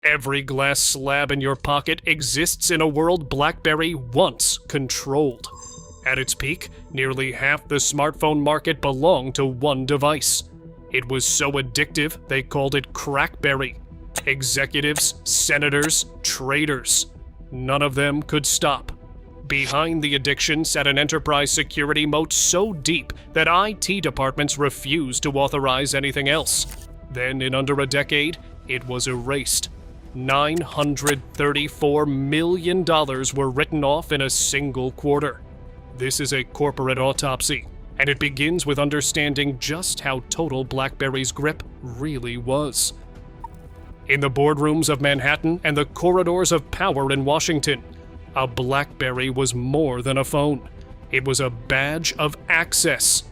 Every glass slab in your pocket exists in a world BlackBerry once controlled. At its peak, nearly half the smartphone market belonged to one device. It was so addictive, they called it Crackberry. Executives, senators, traders. None of them could stop. Behind the addiction sat an enterprise security moat so deep that IT departments refused to authorize anything else. Then, in under a decade, it was erased. $934 million were written off in a single quarter. This is a corporate autopsy, and it begins with understanding just how total BlackBerry's grip really was. In the boardrooms of Manhattan and the corridors of power in Washington, a BlackBerry was more than a phone. It was a badge of access.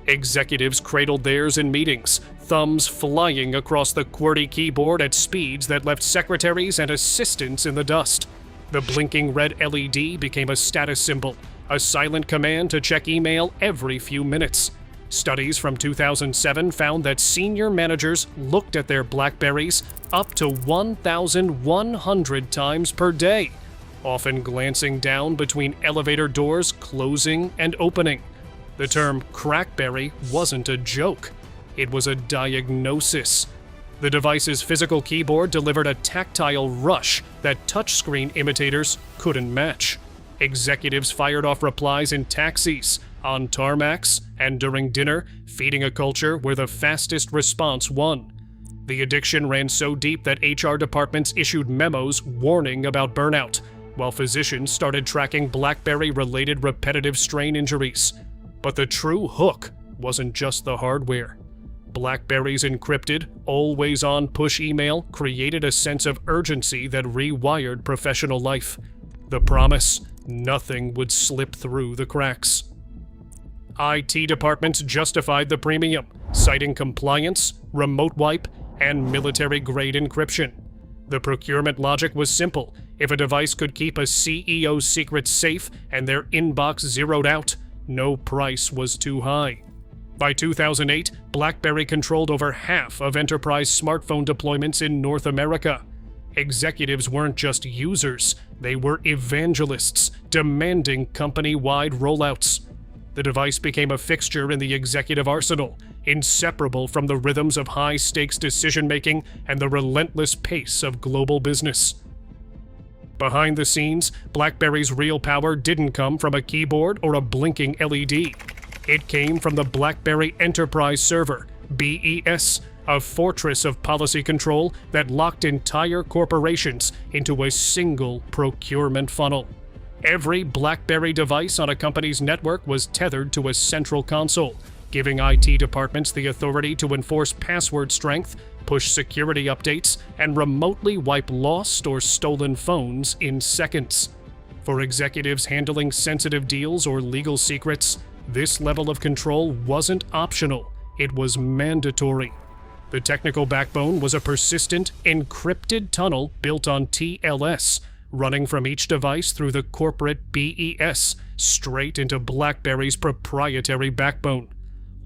Executives cradled theirs in meetings, thumbs flying across the QWERTY keyboard at speeds that left secretaries and assistants in the dust. The blinking red LED became a status symbol, a silent command to check email every few minutes. Studies from 2007 found that senior managers looked at their BlackBerries up to 1,100 times per day, often glancing down between elevator doors closing and opening. The term Crackberry wasn't a joke. It was a diagnosis. The device's physical keyboard delivered a tactile rush that touchscreen imitators couldn't match. Executives fired off replies in taxis, on tarmacs, and during dinner, feeding a culture where the fastest response won. The addiction ran so deep that HR departments issued memos warning about burnout, while physicians started tracking BlackBerry-related repetitive strain injuries. But the true hook wasn't just the hardware. BlackBerry's encrypted, always-on push email created a sense of urgency that rewired professional life. The promise: nothing would slip through the cracks. IT departments justified the premium, citing compliance, remote wipe, and military-grade encryption. The procurement logic was simple. If a device could keep a CEO's secrets safe and their inbox zeroed out, no price was too high. By 2008, BlackBerry controlled over half of enterprise smartphone deployments in North America. Executives weren't just users, they were evangelists, demanding company-wide rollouts. The device became a fixture in the executive arsenal, inseparable from the rhythms of high-stakes decision-making and the relentless pace of global business. Behind the scenes, BlackBerry's real power didn't come from a keyboard or a blinking LED. It came from the BlackBerry Enterprise Server, BES, a fortress of policy control that locked entire corporations into a single procurement funnel. Every BlackBerry device on a company's network was tethered to a central console, giving IT departments the authority to enforce password strength, push security updates, and remotely wipe lost or stolen phones in seconds. For executives handling sensitive deals or legal secrets, this level of control wasn't optional, it was mandatory. The technical backbone was a persistent, encrypted tunnel built on TLS, running from each device through the corporate BES, straight into BlackBerry's proprietary backbone.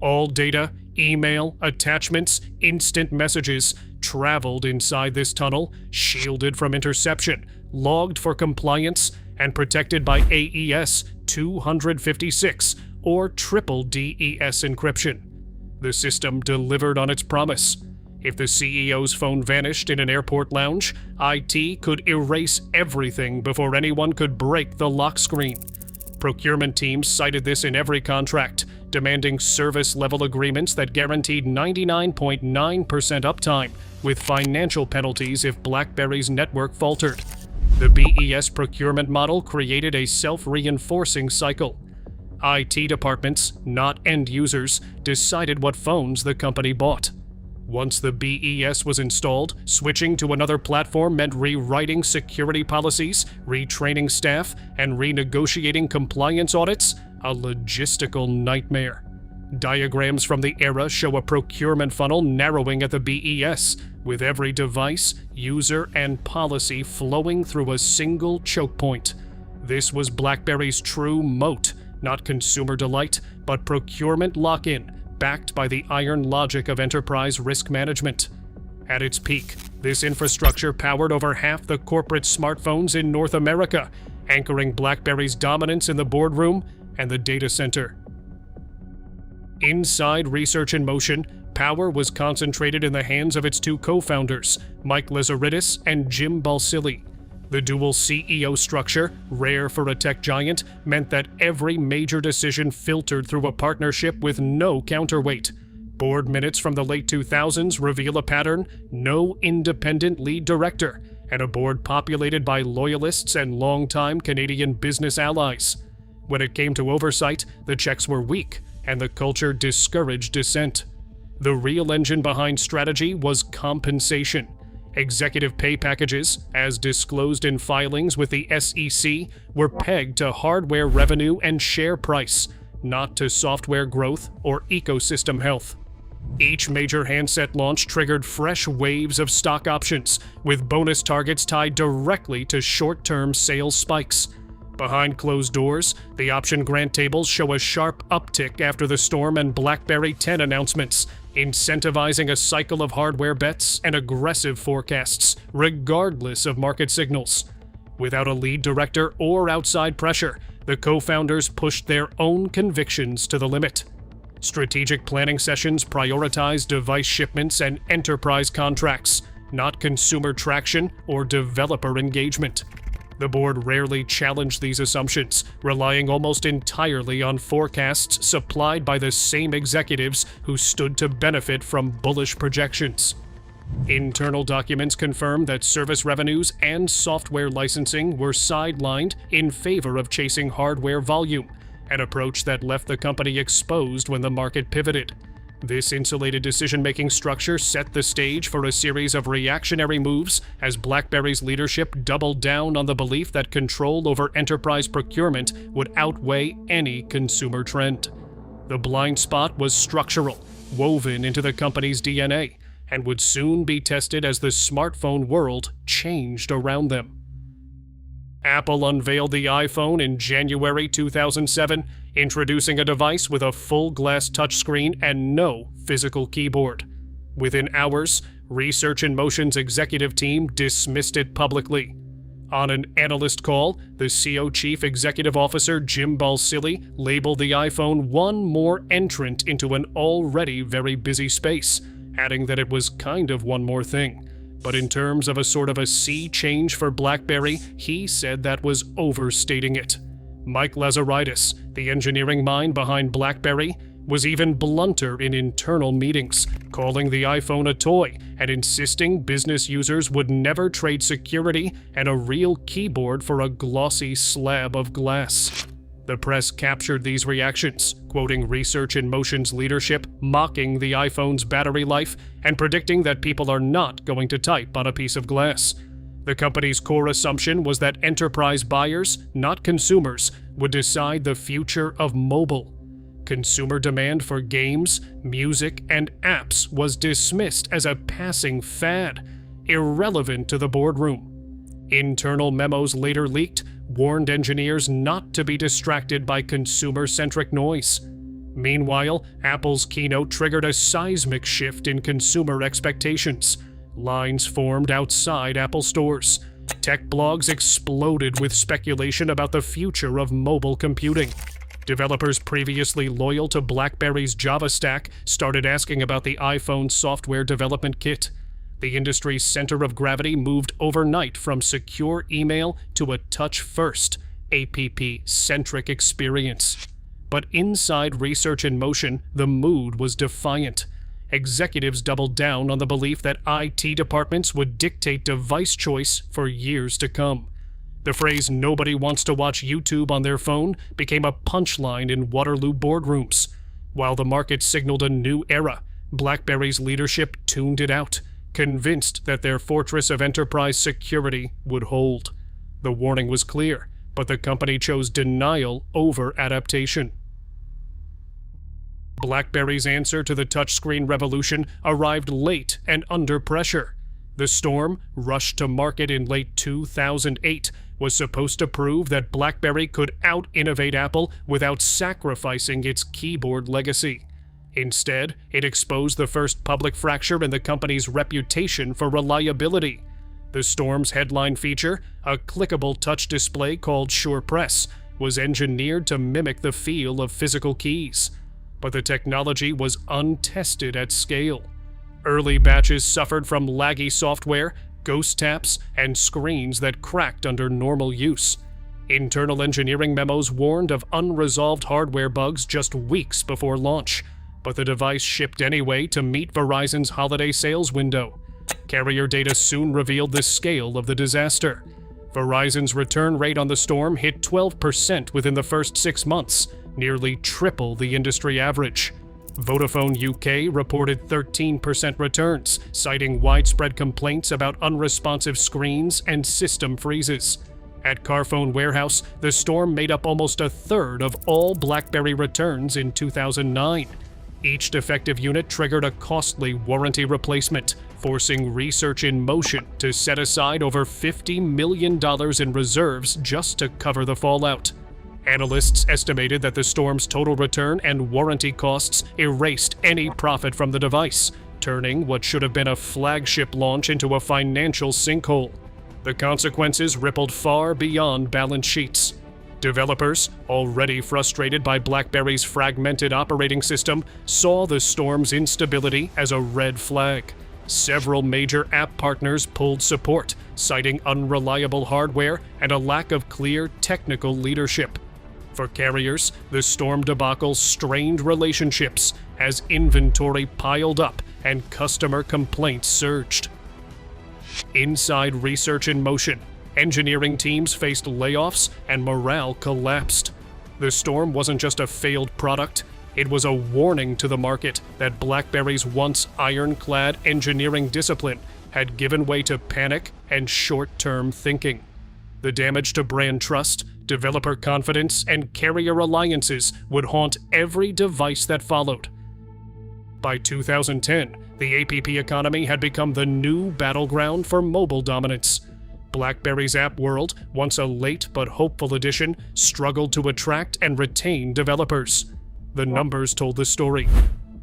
All data, email, attachments, instant messages traveled inside this tunnel, shielded from interception, logged for compliance, and protected by AES 256 or triple DES encryption. The system delivered on its promise. If the CEO's phone vanished in an airport lounge, IT could erase everything before anyone could break the lock screen. Procurement teams cited this in every contract, demanding service-level agreements that guaranteed 99.9% uptime, with financial penalties if BlackBerry's network faltered. The BES procurement model created a self-reinforcing cycle. IT departments, not end users, decided what phones the company bought. Once the BES was installed, switching to another platform meant rewriting security policies, retraining staff, and renegotiating compliance audits, a logistical nightmare. Diagrams from the era show a procurement funnel narrowing at the BES, with every device, user, and policy flowing through a single choke point. This was BlackBerry's true moat, not consumer delight, but procurement lock-in, backed by the iron logic of enterprise risk management. At its peak, This infrastructure powered over half the corporate smartphones in North America, anchoring BlackBerry's dominance in the boardroom and the data center. Inside Research in Motion, power was concentrated in the hands of its two co-founders, Mike Lazaridis and Jim Balsillie. The dual CEO structure, rare for a tech giant, meant that every major decision filtered through a partnership with no counterweight. Board minutes from the late 2000s reveal a pattern: no independent lead director, and a board populated by loyalists and longtime Canadian business allies. When it came to oversight, the checks were weak, and the culture discouraged dissent. The real engine behind strategy was compensation. Executive pay packages, as disclosed in filings with the SEC, were pegged to hardware revenue and share price, not to software growth or ecosystem health. Each major handset launch triggered fresh waves of stock options, with bonus targets tied directly to short-term sales spikes. Behind closed doors, the option grant tables show a sharp uptick after the Storm and BlackBerry 10 announcements, incentivizing a cycle of hardware bets and aggressive forecasts, regardless of market signals. Without a lead director or outside pressure, the co-founders pushed their own convictions to the limit. Strategic planning sessions prioritized device shipments and enterprise contracts, not consumer traction or developer engagement. The board rarely challenged these assumptions, relying almost entirely on forecasts supplied by the same executives who stood to benefit from bullish projections. Internal documents confirm that service revenues and software licensing were sidelined in favor of chasing hardware volume, an approach that left the company exposed when the market pivoted. This insulated decision-making structure set the stage for a series of reactionary moves as BlackBerry's leadership doubled down on the belief that control over enterprise procurement would outweigh any consumer trend. The blind spot was structural, woven into the company's DNA, and would soon be tested as the smartphone world changed around them. Apple unveiled the iPhone in January 2007, introducing a device with a full glass touchscreen and no physical keyboard. Within hours, Research in Motion's executive team dismissed it publicly. On an analyst call, the CO Chief Executive Officer Jim Balsillie labeled the iPhone one more entrant into an already very busy space, adding that it was kind of one more thing. But in terms of a sort of a sea change for BlackBerry, he said that was overstating it. Mike Lazaridis, the engineering mind behind BlackBerry, was even blunter in internal meetings, calling the iPhone a toy and insisting business users would never trade security and a real keyboard for a glossy slab of glass. The press captured these reactions, quoting Research in Motion's leadership, mocking the iPhone's battery life, and predicting that people are not going to type on a piece of glass. The company's core assumption was that enterprise buyers, not consumers, would decide the future of mobile. Consumer demand for games, music, and apps was dismissed as a passing fad, irrelevant to the boardroom. Internal memos later leaked warned engineers not to be distracted by consumer-centric noise. Meanwhile, Apple's keynote triggered a seismic shift in consumer expectations. Lines formed outside Apple stores. Tech blogs exploded with speculation about the future of mobile computing. Developers previously loyal to BlackBerry's Java stack started asking about the iPhone software development kit. The industry's center of gravity moved overnight from secure email to a touch-first, app-centric experience. But inside Research in Motion, the mood was defiant. Executives doubled down on the belief that IT departments would dictate device choice for years to come. The phrase "nobody wants to watch YouTube on their phone" became a punchline in Waterloo boardrooms. While the market signaled a new era, BlackBerry's leadership tuned it out, convinced that their fortress of enterprise security would hold. The warning was clear, but the company chose denial over adaptation. BlackBerry's answer to the touchscreen revolution arrived late and under pressure. The Storm, rushed to market in late 2008, was supposed to prove that BlackBerry could out-innovate Apple without sacrificing its keyboard legacy. Instead, it exposed the first public fracture in the company's reputation for reliability. The Storm's headline feature, a clickable touch display called SurePress, was engineered to mimic the feel of physical keys. But the technology was untested at scale. Early batches suffered from laggy software, ghost taps, and screens that cracked under normal use. Internal engineering memos warned of unresolved hardware bugs just weeks before launch, but the device shipped anyway to meet Verizon's holiday sales window. Carrier data soon revealed the scale of the disaster. Verizon's return rate on the Storm hit 12% within the first 6 months, nearly triple the industry average. Vodafone UK reported 13% returns, citing widespread complaints about unresponsive screens and system freezes. At Carphone Warehouse, the Storm made up almost a third of all BlackBerry returns in 2009. Each defective unit triggered a costly warranty replacement, forcing Research in Motion to set aside over $50 million in reserves just to cover the fallout. Analysts estimated that the Storm's total return and warranty costs erased any profit from the device, turning what should have been a flagship launch into a financial sinkhole. The consequences rippled far beyond balance sheets. Developers, already frustrated by BlackBerry's fragmented operating system, saw the Storm's instability as a red flag. Several major app partners pulled support, citing unreliable hardware and a lack of clear technical leadership. For carriers, the Storm debacle strained relationships as inventory piled up and customer complaints surged. Inside Research in Motion, engineering teams faced layoffs and morale collapsed. The Storm wasn't just a failed product, it was a warning to the market that BlackBerry's once ironclad engineering discipline had given way to panic and short-term thinking. The damage to brand trust, developer confidence, and carrier alliances would haunt every device that followed. By 2010, the app economy had become the new battleground for mobile dominance. BlackBerry's app world, once a late but hopeful addition, struggled to attract and retain developers. The numbers told the story.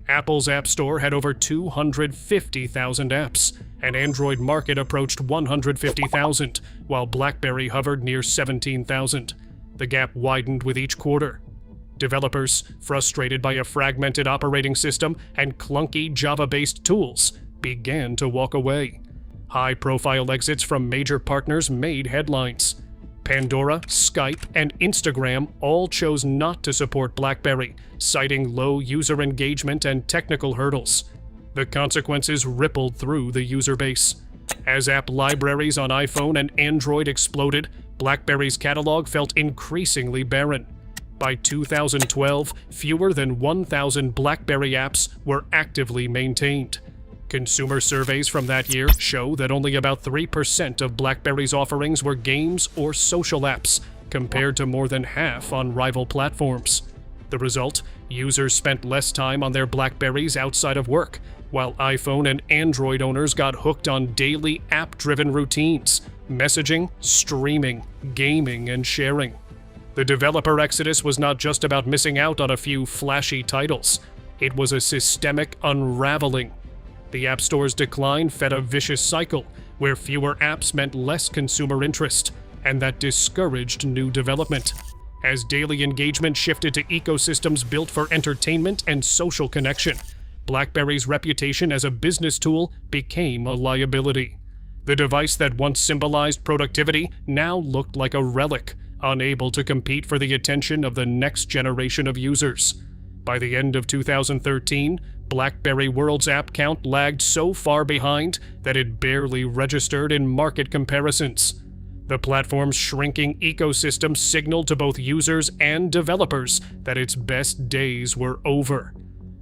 Apple's App Store had over 250,000 apps, and Android market approached 150,000, while BlackBerry hovered near 17,000. The gap widened with each quarter. Developers, frustrated by a fragmented operating system and clunky Java-based tools, began to walk away. High-profile exits from major partners made headlines. Pandora, Skype, and Instagram all chose not to support BlackBerry, citing low user engagement and technical hurdles. The consequences rippled through the user base. As app libraries on iPhone and Android exploded, BlackBerry's catalog felt increasingly barren. By 2012, fewer than 1,000 BlackBerry apps were actively maintained. Consumer surveys from that year show that only about 3% of BlackBerry's offerings were games or social apps, compared to more than half on rival platforms. The result? Users spent less time on their BlackBerries outside of work, while iPhone and Android owners got hooked on daily app-driven routines, messaging, streaming, gaming, and sharing. The developer exodus was not just about missing out on a few flashy titles. It was a systemic unraveling. The App Store's decline fed a vicious cycle, where fewer apps meant less consumer interest, and that discouraged new development. As daily engagement shifted to ecosystems built for entertainment and social connection, BlackBerry's reputation as a business tool became a liability. The device that once symbolized productivity now looked like a relic, unable to compete for the attention of the next generation of users. By the end of 2013, BlackBerry World's app count lagged so far behind that it barely registered in market comparisons. The platform's shrinking ecosystem signaled to both users and developers that its best days were over.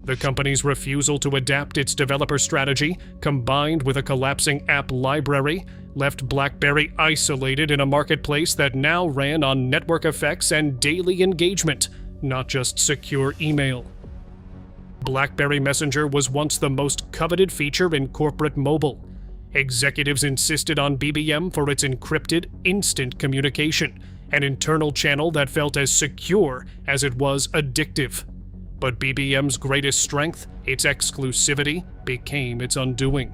The company's refusal to adapt its developer strategy, combined with a collapsing app library, left BlackBerry isolated in a marketplace that now ran on network effects and daily engagement, not just secure email. BlackBerry Messenger was once the most coveted feature in corporate mobile. Executives insisted on BBM for its encrypted, instant communication, an internal channel that felt as secure as it was addictive. But BBM's greatest strength, its exclusivity, became its undoing.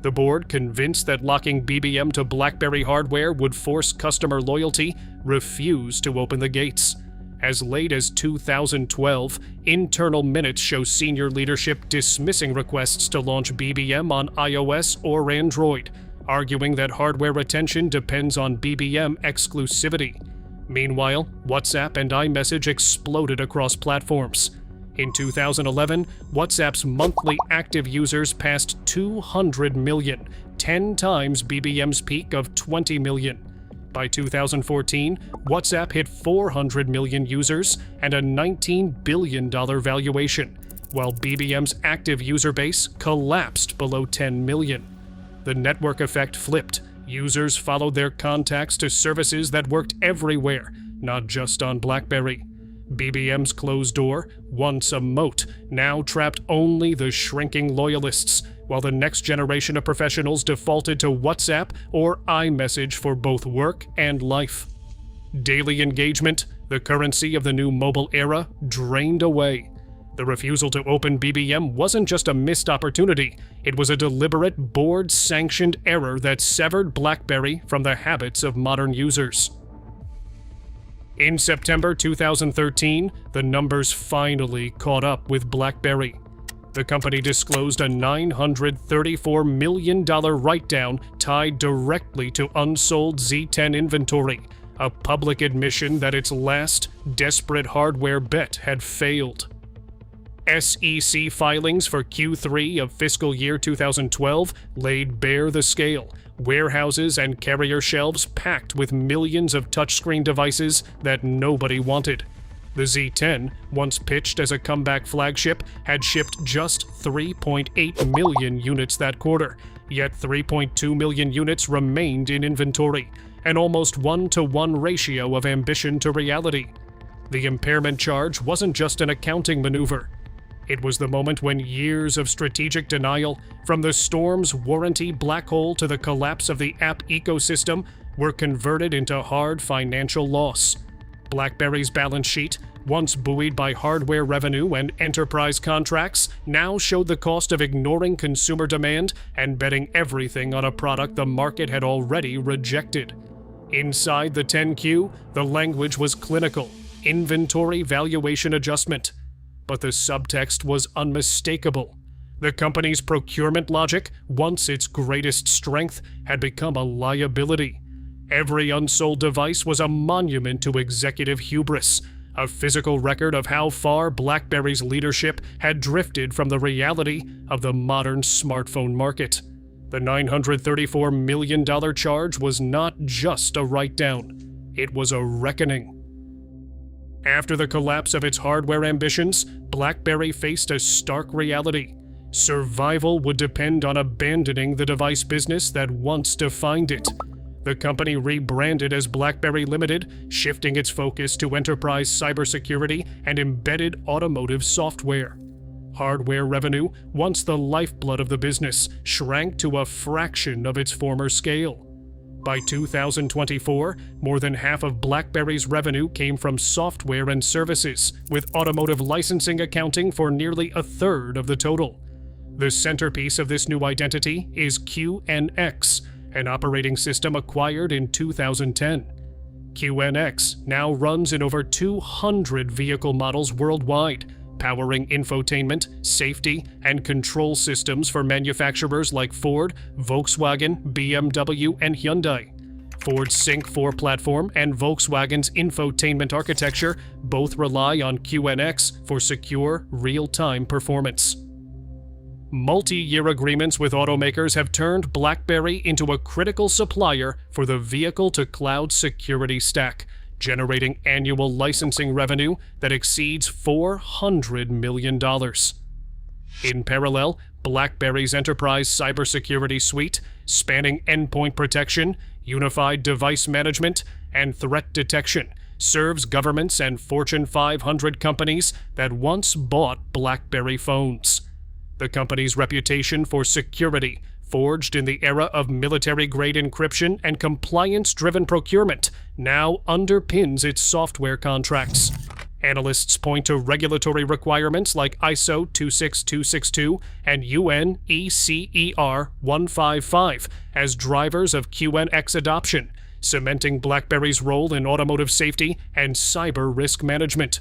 The board, convinced that locking BBM to BlackBerry hardware would force customer loyalty, refused to open the gates. As late as 2012, internal minutes show senior leadership dismissing requests to launch BBM on iOS or Android, arguing that hardware retention depends on BBM exclusivity. Meanwhile, WhatsApp and iMessage exploded across platforms. In 2011, WhatsApp's monthly active users passed 200 million, 10 times BBM's peak of 20 million. By 2014, WhatsApp hit 400 million users and a $19 billion valuation, while BBM's active user base collapsed below 10 million. The network effect flipped. Users followed their contacts to services that worked everywhere, not just on BlackBerry. BBM's closed door, once a moat, now trapped only the shrinking loyalists, while the next generation of professionals defaulted to WhatsApp or iMessage for both work and life. Daily engagement, the currency of the new mobile era, drained away. The refusal to open BBM wasn't just a missed opportunity, it was a deliberate, board-sanctioned error that severed BlackBerry from the habits of modern users. In September 2013, the numbers finally caught up with BlackBerry. The company disclosed a $934 million write-down tied directly to unsold Z10 inventory, a public admission that its last, desperate hardware bet had failed. SEC filings for Q3 of fiscal year 2012 laid bare the scale. Warehouses and carrier shelves packed with millions of touchscreen devices that nobody wanted. The Z10, once pitched as a comeback flagship, had shipped just 3.8 million units that quarter, yet 3.2 million units remained in inventory, an almost 1-to-1 ratio of ambition to reality. The impairment charge wasn't just an accounting maneuver. It was the moment when years of strategic denial, from the storm's warranty black hole to the collapse of the app ecosystem, were converted into hard financial loss. BlackBerry's balance sheet, once buoyed by hardware revenue and enterprise contracts, now showed the cost of ignoring consumer demand and betting everything on a product the market had already rejected. Inside the 10Q, the language was clinical: inventory valuation adjustment. But the subtext was unmistakable. The company's procurement logic, once its greatest strength, had become a liability. Every unsold device was a monument to executive hubris, a physical record of how far BlackBerry's leadership had drifted from the reality of the modern smartphone market. The $934 million charge was not just a write-down, it was a reckoning. After the collapse of its hardware ambitions, BlackBerry faced a stark reality. Survival would depend on abandoning the device business that once defined it. The company rebranded as BlackBerry Limited, shifting its focus to enterprise cybersecurity and embedded automotive software. Hardware revenue, once the lifeblood of the business, shrank to a fraction of its former scale. By 2024, more than half of BlackBerry's revenue came from software and services, with automotive licensing accounting for nearly a third of the total. The centerpiece of this new identity is QNX, an operating system acquired in 2010. QNX now runs in over 200 vehicle models worldwide, powering infotainment, safety, and control systems for manufacturers like Ford, Volkswagen, BMW, and Hyundai. Ford's Sync 4 platform and Volkswagen's infotainment architecture both rely on QNX for secure, real-time performance. Multi-year agreements with automakers have turned BlackBerry into a critical supplier for the vehicle-to-cloud security stack, generating annual licensing revenue that exceeds $400 million. In parallel, BlackBerry's enterprise cybersecurity suite, spanning endpoint protection, unified device management, and threat detection, serves governments and Fortune 500 companies that once bought BlackBerry phones. The company's reputation for security, forged in the era of military-grade encryption and compliance-driven procurement, now underpins its software contracts. Analysts point to regulatory requirements like ISO 26262 and UN ECER 155 as drivers of QNX adoption, cementing BlackBerry's role in automotive safety and cyber risk management.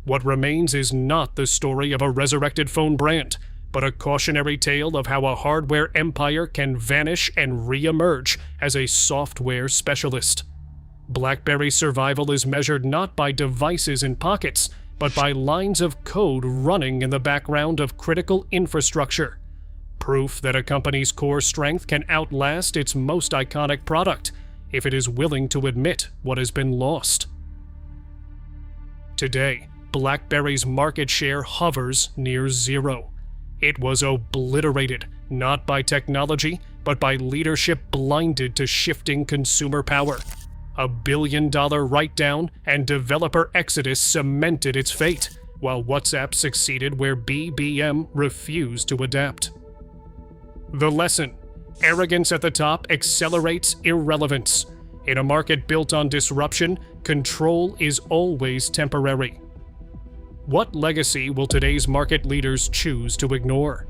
What remains is not the story of a resurrected phone brand, but a cautionary tale of how a hardware empire can vanish and re-emerge as a software specialist. BlackBerry's survival is measured not by devices in pockets, but by lines of code running in the background of critical infrastructure. Proof that a company's core strength can outlast its most iconic product, if it is willing to admit what has been lost. Today, BlackBerry's market share hovers near zero. It was obliterated, not by technology, but by leadership blinded to shifting consumer power. $1 billion write-down and developer exodus cemented its fate, while WhatsApp succeeded where BBM refused to adapt. The lesson: arrogance at the top accelerates irrelevance. In a market built on disruption, control is always temporary. What legacy will today's market leaders choose to ignore?